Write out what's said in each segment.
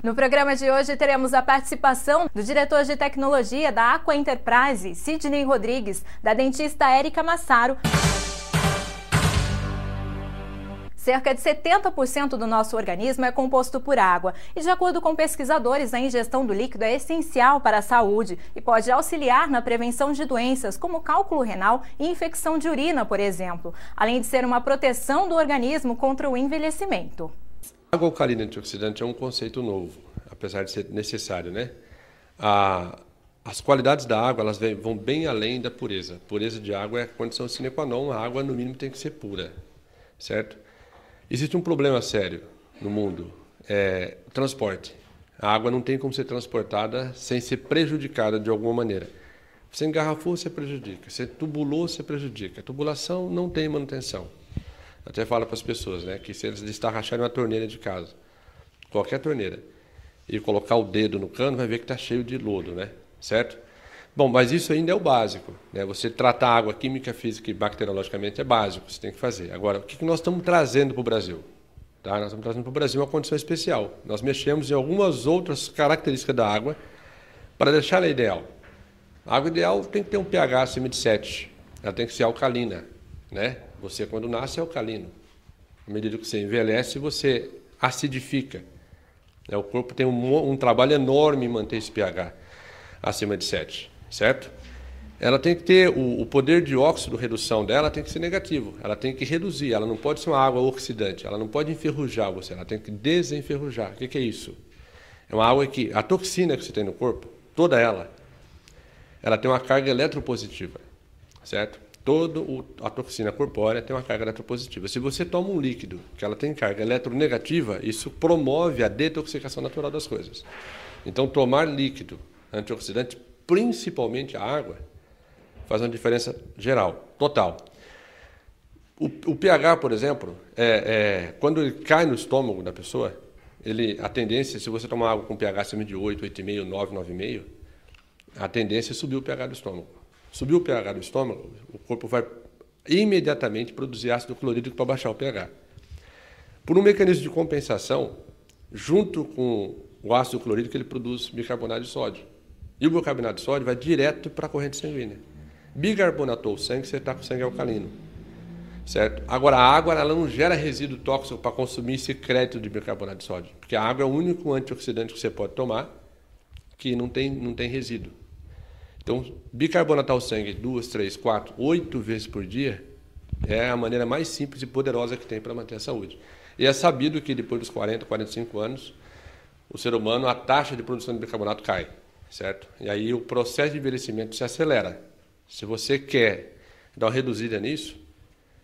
No programa de hoje teremos a participação do diretor de tecnologia da Aqua Enterprise, Sidney Rodrigues, da dentista Érica Massaro. Cerca de 70% do nosso organismo é composto por água e, de acordo com pesquisadores, a ingestão do líquido é essencial para a saúde e pode auxiliar na prevenção de doenças como cálculo renal e infecção de urina, por exemplo, além de ser uma proteção do organismo contra o envelhecimento. Água alcalina antioxidante é um conceito novo, apesar de ser necessário, né? As qualidades da água elas vão bem além da pureza. Pureza de água é a condição sine qua non, a água no mínimo tem que ser pura, certo? Existe um problema sério no mundo, o transporte. A água não tem como ser transportada sem ser prejudicada de alguma maneira. Você engarrafou, você prejudica. Você tubulou, você prejudica. A tubulação não tem manutenção. Eu até falo para as pessoas, né, que se eles destarracharem uma torneira de casa, qualquer torneira, e colocar o dedo no cano, vai ver que está cheio de lodo, né? Certo? Bom, mas isso ainda é o básico, né? Você tratar a água química, física e bacteriologicamente é básico, você tem que fazer. Agora, o que nós estamos trazendo para o Brasil? Tá? Nós estamos trazendo para o Brasil uma condição especial. Nós mexemos em algumas outras características da água para deixar ela ideal. A água ideal tem que ter um pH acima de 7. Ela tem que ser alcalina, né? Você, quando nasce, é alcalino. À medida que você envelhece, você acidifica. O corpo tem um trabalho enorme em manter esse pH acima de 7. Certo? Ela tem que ter o poder de óxido, redução dela tem que ser negativo. Ela tem que reduzir, ela não pode ser uma água oxidante, ela não pode enferrujar você, ela tem que desenferrujar. O que é isso? É uma água que a toxina que você tem no corpo, toda ela tem uma carga eletropositiva, certo? A toxina corpórea tem uma carga eletropositiva. Se você toma um líquido que ela tem carga eletronegativa, isso promove a detoxicação natural das coisas. Então, tomar líquido antioxidante, principalmente a água, faz uma diferença geral, total. O pH, por exemplo, quando ele cai no estômago da pessoa, a tendência, se você tomar água com pH acima de 8, 8,5, 9, 9,5, a tendência é subir o pH do estômago. Subiu o pH do estômago, o corpo vai imediatamente produzir ácido clorídrico para baixar o pH. Por um mecanismo de compensação, junto com o ácido clorídrico, ele produz bicarbonato de sódio. E o bicarbonato de sódio vai direto para a corrente sanguínea. Bicarbonatou o sangue, você está com sangue alcalino. Certo? Agora, a água ela não gera resíduo tóxico para consumir esse crédito de bicarbonato de sódio. Porque a água é o único antioxidante que você pode tomar que não tem resíduo. Então, bicarbonatar o sangue 2, 3, 4, 8 vezes por dia é a maneira mais simples e poderosa que tem para manter a saúde. E é sabido que depois dos 40, 45 anos, o ser humano, a taxa de produção de bicarbonato cai. Certo? E aí o processo de envelhecimento se acelera. Se você quer dar uma reduzida nisso,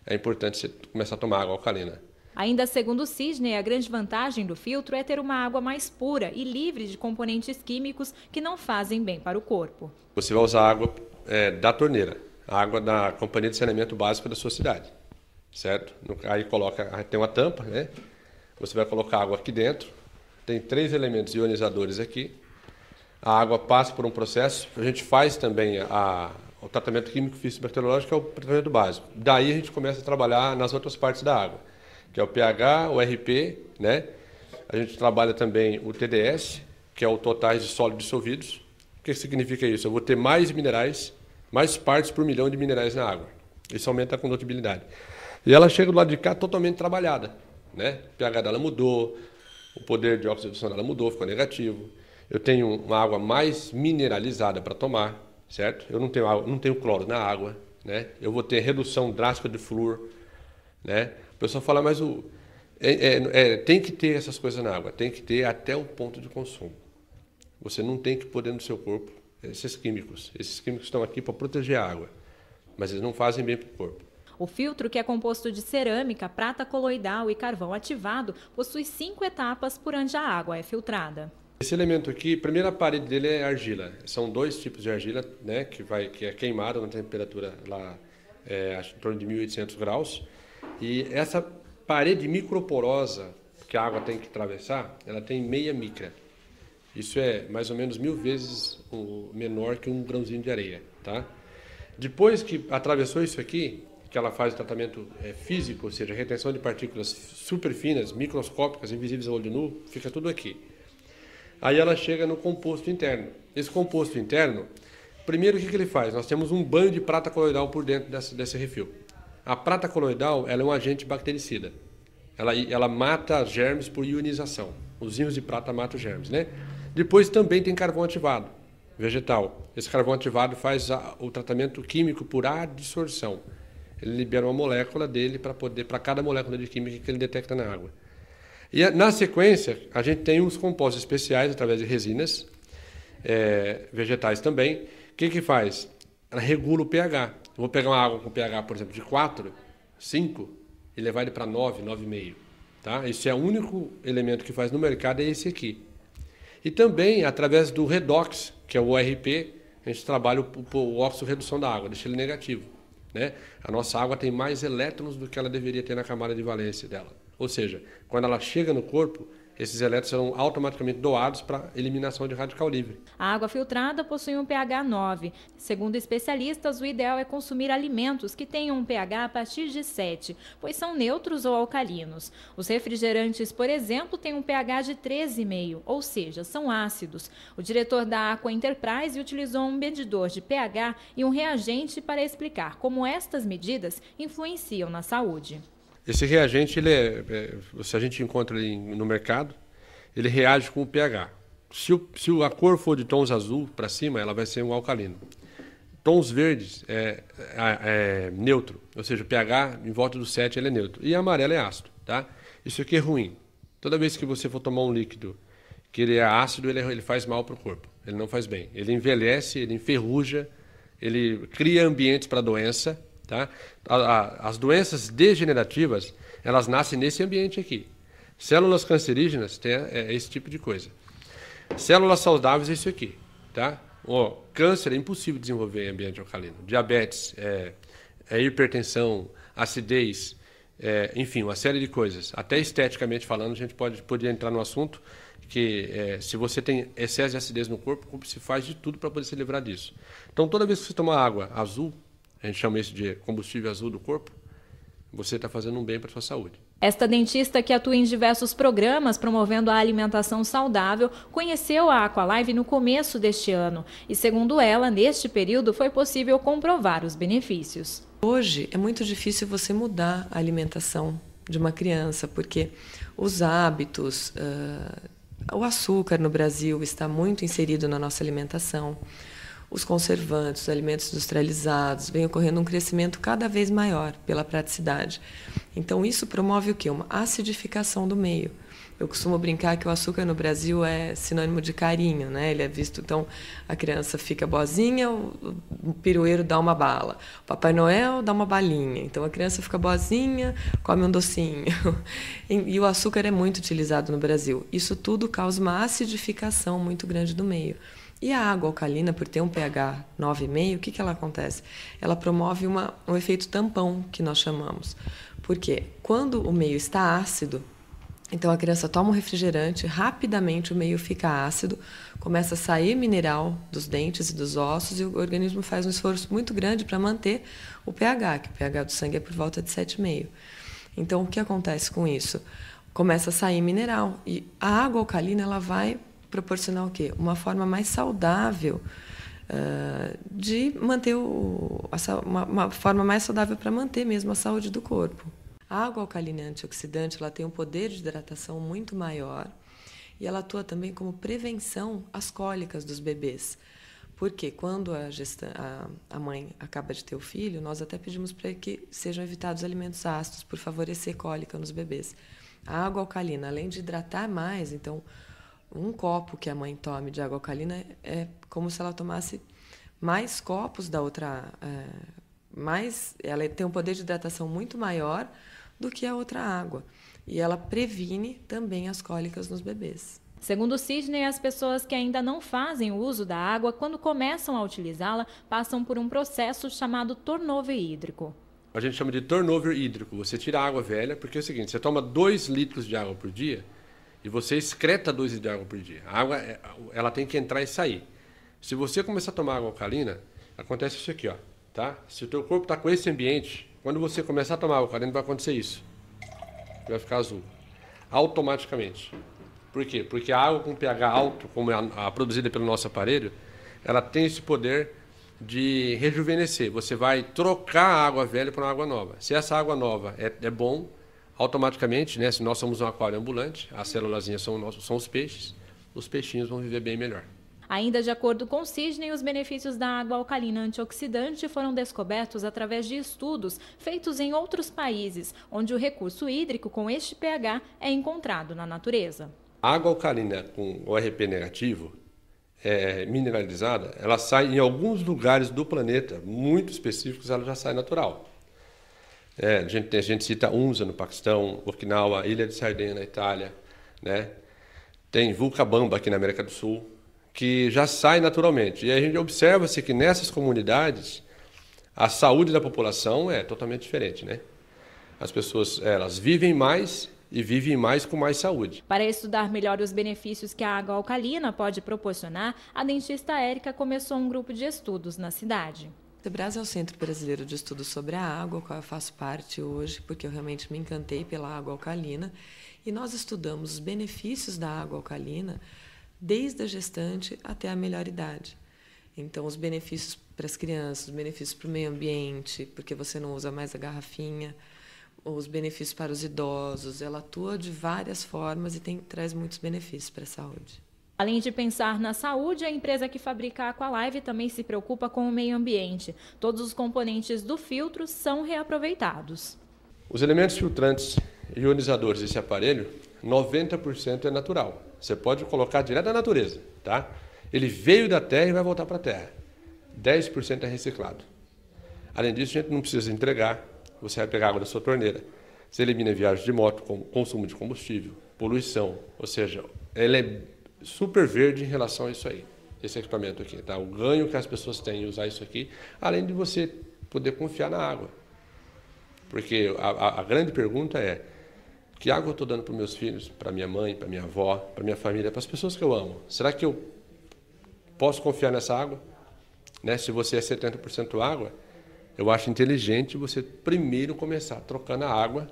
é importante você começar a tomar água alcalina. Ainda segundo Sidney, a grande vantagem do filtro é ter uma água mais pura e livre de componentes químicos que não fazem bem para o corpo. Você vai usar água da torneira, a água da companhia de saneamento básico da sua cidade. Certo? Aí tem uma tampa, né? Você vai colocar água aqui dentro, tem 3 elementos ionizadores aqui. A água passa por um processo, a gente faz também o tratamento químico físico-bacteriológico, que é o tratamento básico. Daí a gente começa a trabalhar nas outras partes da água, que é o pH, o RP, né? A gente trabalha também o TDS, que é o totais de sólidos dissolvidos. O que significa isso? Eu vou ter mais minerais, mais partes por milhão de minerais na água. Isso aumenta a condutibilidade. E ela chega do lado de cá totalmente trabalhada, né? O pH dela mudou, o poder de oxidação dela mudou, ficou negativo. Eu tenho uma água mais mineralizada para tomar, certo? Eu não tenho cloro na água, né? Eu vou ter redução drástica de flúor, né? O pessoal fala, mas tem que ter essas coisas na água, tem que ter até o ponto de consumo. Você não tem que pôr dentro do seu corpo esses químicos. Esses químicos estão aqui para proteger a água, mas eles não fazem bem para o corpo. O filtro, que é composto de cerâmica, prata coloidal e carvão ativado, possui 5 etapas por onde a água é filtrada. Esse elemento aqui, a primeira parede dele é argila. São 2 tipos de argila, né, que é queimada na temperatura lá, em torno de 1800 graus. E essa parede microporosa que a água tem que atravessar, ela tem meia micra. Isso é mais ou menos 1000 vezes menor que um grãozinho de areia, tá? Depois que atravessou isso aqui, que ela faz o tratamento físico, ou seja, retenção de partículas super finas, microscópicas, invisíveis a olho nu, fica tudo aqui. Aí ela chega no composto interno. Esse composto interno, primeiro o que ele faz? Nós temos um banho de prata coloidal por dentro desse refil. A prata coloidal ela é um agente bactericida. Ela mata germes por ionização. Os íons de prata matam os germes, né? Depois também tem carvão ativado, vegetal. Esse carvão ativado faz o tratamento químico por adsorção. Ele libera uma molécula dele para cada molécula de química que ele detecta na água. E na sequência, a gente tem uns compostos especiais através de resinas, vegetais também. O que faz? Ela regula o pH. Eu vou pegar uma água com pH, por exemplo, de 4, 5, e levar ele para 9, 9,5. Tá? Esse é o único elemento que faz no mercado, é esse aqui. E também, através do redox, que é o ORP, a gente trabalha o óxido de redução da água, deixa ele negativo. Né? A nossa água tem mais elétrons do que ela deveria ter na camada de valência dela. Ou seja, quando ela chega no corpo, esses elétrons serão automaticamente doados para eliminação de radical livre. A água filtrada possui um pH 9. Segundo especialistas, o ideal é consumir alimentos que tenham um pH a partir de 7, pois são neutros ou alcalinos. Os refrigerantes, por exemplo, têm um pH de 13,5, ou seja, são ácidos. O diretor da Aqua Enterprise utilizou um medidor de pH e um reagente para explicar como estas medidas influenciam na saúde. Esse reagente, se a gente encontra ele no mercado, ele reage com o pH. Se a cor for de tons azul para cima, ela vai ser um alcalino. Tons verdes é neutro, ou seja, o pH em volta do 7 ele é neutro. E amarelo é ácido. Tá? Isso aqui é ruim. Toda vez que você for tomar um líquido que ele é ácido, ele faz mal para o corpo. Ele não faz bem. Ele envelhece, ele enferruja, ele cria ambientes para doença. Tá? As doenças degenerativas, elas nascem nesse ambiente aqui. Células cancerígenas tem esse tipo de coisa. Células saudáveis é isso aqui. Tá? Câncer é impossível desenvolver em ambiente alcalino. Diabetes, hipertensão, acidez, enfim, uma série de coisas. Até esteticamente falando, a gente poderia entrar no assunto que se você tem excesso de acidez no corpo, o corpo se faz de tudo para poder se livrar disso. Então, toda vez que você toma água azul, a gente chama isso de combustível azul do corpo, você está fazendo um bem para a sua saúde. Esta dentista, que atua em diversos programas promovendo a alimentação saudável, conheceu a Aqualive no começo deste ano. E, segundo ela, neste período foi possível comprovar os benefícios. Hoje é muito difícil você mudar a alimentação de uma criança, porque os hábitos, o açúcar no Brasil está muito inserido na nossa alimentação. Os conservantes, os alimentos industrializados, vem ocorrendo um crescimento cada vez maior pela praticidade. Então, isso promove o quê? Uma acidificação do meio. Eu costumo brincar que o açúcar no Brasil é sinônimo de carinho, né? Ele é visto, então, a criança fica boazinha, o pirueiro dá uma bala. O Papai Noel dá uma balinha. Então, a criança fica boazinha, come um docinho. E o açúcar é muito utilizado no Brasil. Isso tudo causa uma acidificação muito grande do meio. E a água alcalina, por ter um pH 9,5, o que ela acontece? Ela promove um efeito tampão, que nós chamamos. Porque quando o meio está ácido, então a criança toma um refrigerante, rapidamente o meio fica ácido, começa a sair mineral dos dentes e dos ossos e o organismo faz um esforço muito grande para manter o pH, que o pH do sangue é por volta de 7,5. Então, o que acontece com isso? Começa a sair mineral e a água alcalina ela vai proporcionar o quê? Uma forma mais saudável de manter uma forma mais saudável para manter mesmo a saúde do corpo. A água alcalina antioxidante ela tem um poder de hidratação muito maior e ela atua também como prevenção às cólicas dos bebês. Porque quando a mãe acaba de ter o filho, nós até pedimos para que sejam evitados alimentos ácidos por favorecer cólica nos bebês. A água alcalina, além de hidratar mais, então um copo que a mãe tome de água alcalina é como se ela tomasse mais copos da outra... ela tem um poder de hidratação muito maior do que a outra água. E ela previne também as cólicas nos bebês. Segundo Sidney, as pessoas que ainda não fazem o uso da água, quando começam a utilizá-la, passam por um processo chamado turnover hídrico. A gente chama de turnover hídrico. Você tira a água velha, porque é o seguinte, você toma 2 litros de água por dia, e você excreta 2 litros de água por dia. A água ela tem que entrar e sair. Se você começar a tomar água alcalina, acontece isso aqui, ó, tá? Se o teu corpo está com esse ambiente, quando você começar a tomar água alcalina, vai acontecer isso. Vai ficar azul. Automaticamente. Por quê? Porque a água com pH alto, como é a produzida pelo nosso aparelho, ela tem esse poder de rejuvenescer. Você vai trocar a água velha por uma água nova. Se essa água nova é bom, automaticamente, né, se nós somos um aquário ambulante, as célulazinhas são os peixes, os peixinhos vão viver bem melhor. Ainda de acordo com Sidney, os benefícios da água alcalina antioxidante foram descobertos através de estudos feitos em outros países, onde o recurso hídrico com este pH é encontrado na natureza. A água alcalina com ORP negativo, mineralizada, ela sai em alguns lugares do planeta, muito específicos, ela já sai natural. A gente cita Unza no Paquistão, Okinawa, Ilha de Sardenha na Itália, né? Tem Vilcabamba aqui na América do Sul, que já sai naturalmente. E a gente observa-se que nessas comunidades a saúde da população é totalmente diferente, né? As pessoas, elas vivem mais e vivem mais com mais saúde. Para estudar melhor os benefícios que a água alcalina pode proporcionar, a dentista Érica começou um grupo de estudos na cidade. O CEBRAS é o Centro Brasileiro de Estudos sobre a Água, qual eu faço parte hoje, porque eu realmente me encantei pela água alcalina. E nós estudamos os benefícios da água alcalina desde a gestante até a melhor idade. Então, os benefícios para as crianças, os benefícios para o meio ambiente, porque você não usa mais a garrafinha, os benefícios para os idosos, ela atua de várias formas e traz muitos benefícios para a saúde. Além de pensar na saúde, a empresa que fabrica a Aqualive também se preocupa com o meio ambiente. Todos os componentes do filtro são reaproveitados. Os elementos filtrantes e ionizadores desse aparelho, 90% é natural. Você pode colocar direto da natureza, tá? Ele veio da terra e vai voltar para a terra. 10% é reciclado. Além disso, a gente não precisa entregar. Você vai pegar água da sua torneira. Você elimina viagens de moto, consumo de combustível, poluição. Ou seja, ele é super verde em relação a isso aí, esse equipamento aqui, tá? O ganho que as pessoas têm em usar isso aqui, além de você poder confiar na água. Porque a grande pergunta é, que água eu estou dando para os meus filhos, para minha mãe, para minha avó, para minha família, para as pessoas que eu amo? Será que eu posso confiar nessa água? Né? Se você é 70% água, eu acho inteligente você primeiro começar trocando a água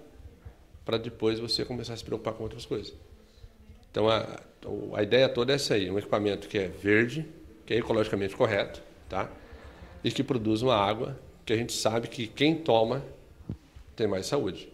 para depois você começar a se preocupar com outras coisas. Então, a ideia toda é essa aí, um equipamento que é verde, que é ecologicamente correto, tá? E que produz uma água que a gente sabe que quem toma tem mais saúde.